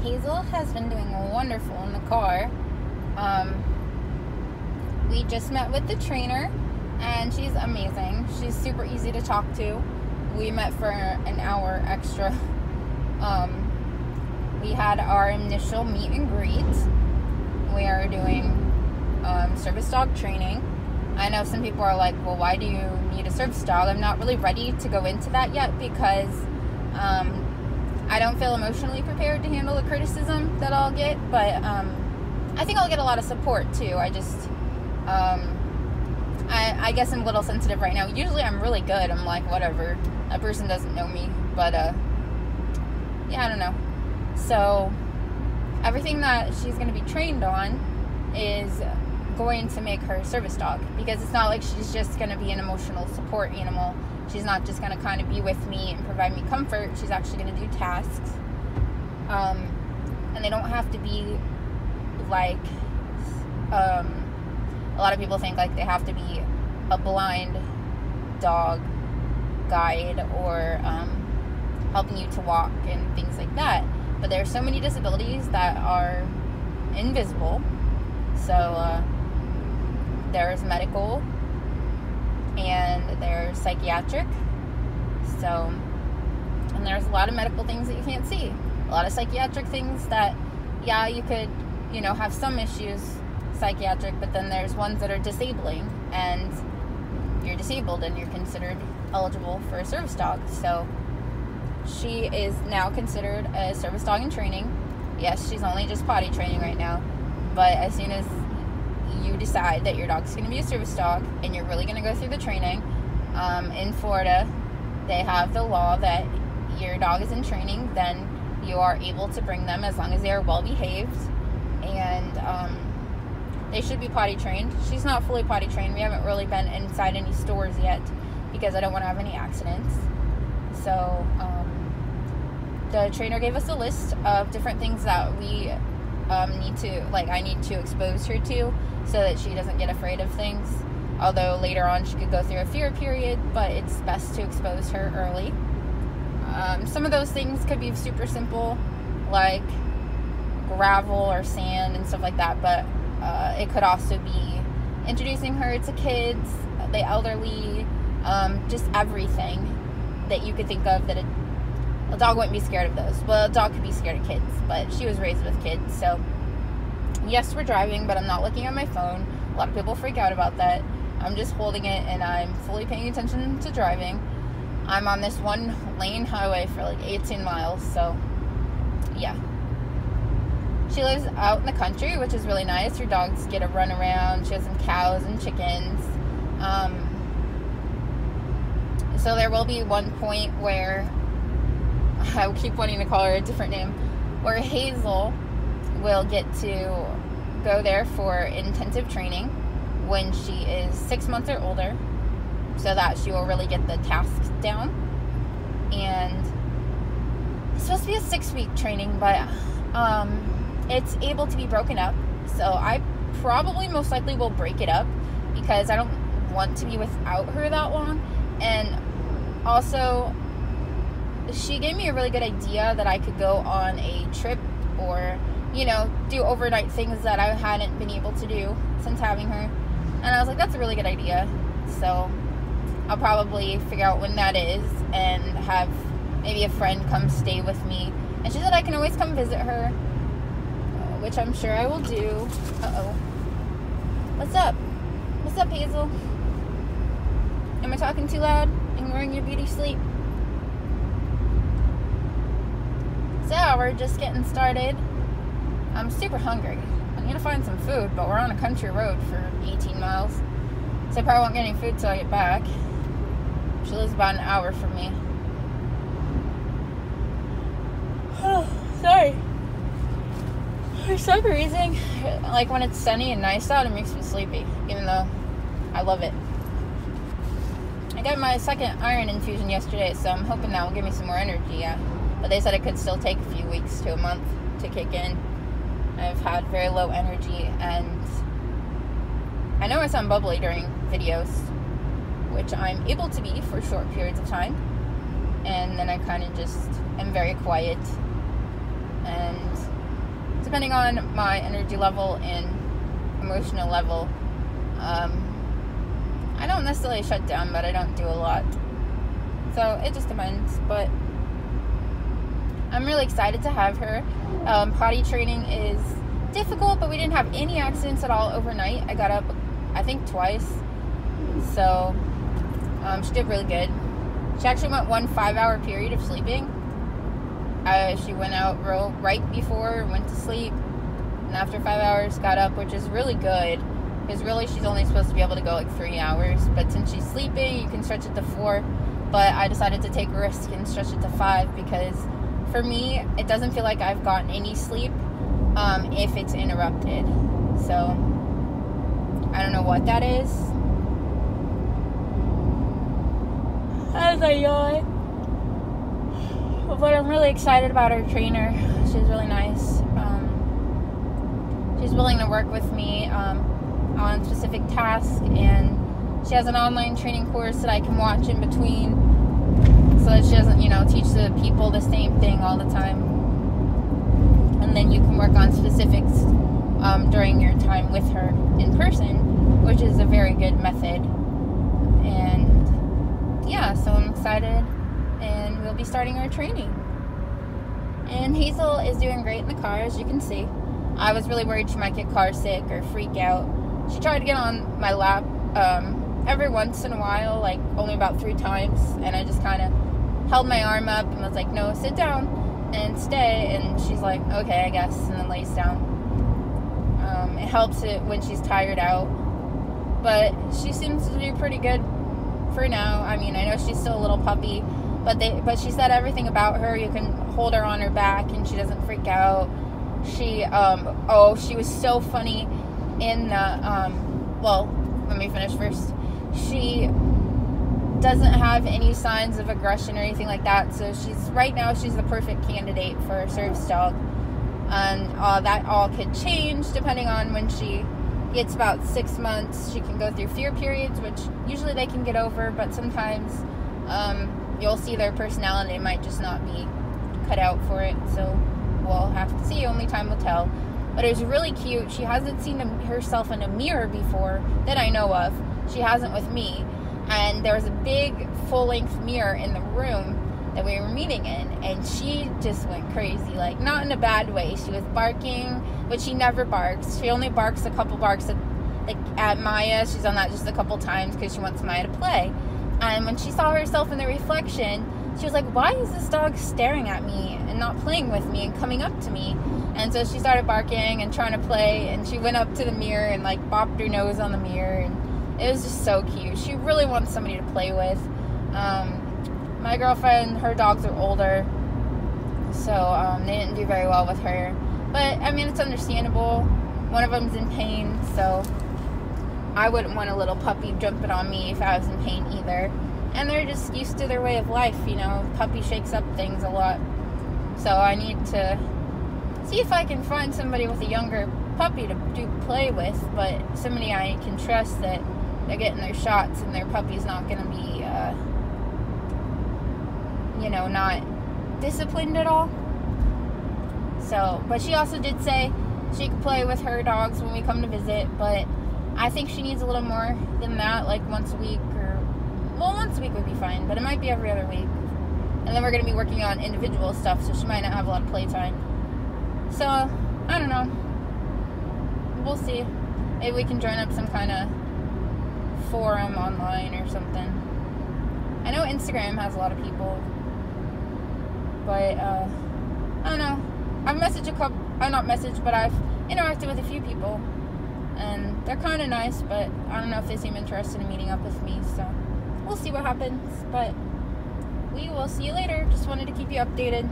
Hazel has been doing wonderful in the car. We just met with the trainer, and she's amazing. She's super easy to talk to. We met for an hour extra. We had our initial meet and greet. We are doing service dog training. I know some people are like, well, why do you need a service dog? I'm not really ready to go into that yet because I don't feel emotionally prepared to handle the criticism that I'll get, but I think I'll get a lot of support too. I guess I'm a little sensitive right now. Usually I'm really good. I'm like, whatever, that person doesn't know me, but yeah, I don't know. So everything that she's going to be trained on is going to make her service dog, because it's not like she's just going to be an emotional support animal. She's not just going to kind of be with me and provide me comfort. She's actually going to do tasks, and they don't have to be like a lot of people think like they have to be a blind dog guide or helping you to walk and things like that. But there are so many disabilities that are invisible. So there's medical and there's psychiatric. So, and there's a lot of medical things that you can't see. A lot of psychiatric things that, yeah, you could, have some issues psychiatric, but then there's ones that are disabling, and you're disabled and you're considered eligible for a service dog. So she is now considered a service dog in training. Yes, she's only just potty training right now, but as soon as you decide that your dog's going to be a service dog and you're really going to go through the training, in Florida they have the law that your dog is in training, then you are able to bring them as long as they are well behaved, and they should be potty trained. She's not fully potty trained. We haven't really been inside any stores yet because I don't want to have any accidents. So the trainer gave us a list of different things that we I need to expose her to so that she doesn't get afraid of things. Although later on she could go through a fear period, but it's best to expose her early. Some of those things could be super simple, like gravel or sand and stuff like that, but it could also be introducing her to kids, the elderly, just everything that you could think of that a dog wouldn't be scared of those. Well, a dog could be scared of kids, but she was raised with kids. So yes, we're driving, but I'm not looking at my phone. A lot of people freak out about that. I'm just holding it and I'm fully paying attention to driving. I'm on this one lane highway for like 18 miles, so yeah. She lives out in the country, which is really nice. Her dogs get a run around. She has some cows and chickens. So there will be one point where I keep wanting to call her a different name, where Hazel will get to go there for intensive training when she is 6 months or older, so that she will really get the tasks down. And it's supposed to be a 6-week training, but it's able to be broken up. So I probably most likely will break it up because I don't want to be without her that long. And also, she gave me a really good idea that I could go on a trip or, do overnight things that I hadn't been able to do since having her. And I was like, that's a really good idea. So I'll probably figure out when that is and have maybe a friend come stay with me. And she said I can always come visit her, which I'm sure I will do. Uh-oh. What's up? What's up, Hazel? Am I talking too loud? Ignoring your beauty sleep? So, we're just getting started. I'm super hungry. I need to find some food, but we're on a country road for 18 miles. So I probably won't get any food till I get back. She lives about an hour from me. Oh, sorry. For some reason, like when it's sunny and nice out, it makes me sleepy, even though I love it. I got my second iron infusion yesterday, so I'm hoping that will give me some more energy, yeah. But they said it could still take a few weeks to a month to kick in. I've had very low energy, and I know I sound bubbly during videos, which I'm able to be for short periods of time, and then I kind of just am very quiet. and depending on my energy level and emotional level, I don't necessarily shut down, but I don't do a lot. So it just depends. But I'm really excited to have her. Potty training is difficult, but we didn't have any accidents at all overnight. I got up, I think, twice. So she did really good. She actually went 1 5-hour period of sleeping. She went out right before, went to sleep, and after 5 hours got up, which is really good, because really she's only supposed to be able to go like 3 hours, but since she's sleeping you can stretch it to 4, but I decided to take a risk and stretch it to 5, because for me it doesn't feel like I've gotten any sleep if it's interrupted. So I don't know what that is. As I yawn. But I'm really excited about our trainer. She's really nice. She's willing to work with me on specific tasks, and she has an online training course that I can watch in between, so that she doesn't, teach the people the same thing all the time. And then you can work on specifics during your time with her in person, which is a very good method. And yeah, so I'm excited. And we'll be starting our training. And Hazel is doing great in the car, as you can see. I was really worried she might get car sick or freak out. She tried to get on my lap every once in a while, like only about 3 times, and I just kind of held my arm up and was like, no, sit down and stay. And she's like, okay, I guess, and then lays down. It helps it when she's tired out, but she seems to do pretty good for now. I mean, I know she's still a little puppy, but she said everything about her. You can hold her on her back and she doesn't freak out. She was so funny in the well, let me finish first. She doesn't have any signs of aggression or anything like that, so right now she's the perfect candidate for a service dog. And that all could change depending on when she gets about 6 months. She can go through fear periods, which usually they can get over, but sometimes you'll see their personality might just not be cut out for it. So we'll have to see. Only time will tell. But it was really cute. She hasn't seen herself in a mirror before that I know of. She hasn't with me. And there was a big full-length mirror in the room that we were meeting in, and she just went crazy. Like, not in a bad way. She was barking, but she never barks. She only barks a couple barks at Maya. She's done that just a couple times because she wants Maya to play. And when she saw herself in the reflection, she was like, why is this dog staring at me and not playing with me and coming up to me? And so she started barking and trying to play, and she went up to the mirror and like bopped her nose on the mirror, and it was just so cute. She really wants somebody to play with. My girlfriend, her dogs are older, so they didn't do very well with her. But I mean, it's understandable. One of them's in pain, so I wouldn't want a little puppy jumping on me if I was in pain either. And they're just used to their way of life, Puppy shakes up things a lot. So I need to see if I can find somebody with a younger puppy to play with, but somebody I can trust that they're getting their shots and their puppy's not going to be, not disciplined at all. So, but she also did say she could play with her dogs when we come to visit, but I think she needs a little more than that, like once a week, once a week would be fine, but it might be every other week. And then we're going to be working on individual stuff, so she might not have a lot of playtime. So, I don't know. We'll see. Maybe we can join up some kind of forum online or something. I know Instagram has a lot of people, but, I don't know. I've interacted with a few people, and they're kind of nice, but I don't know if they seem interested in meeting up with me, so we'll see what happens. But we will see you later. Just wanted to keep you updated.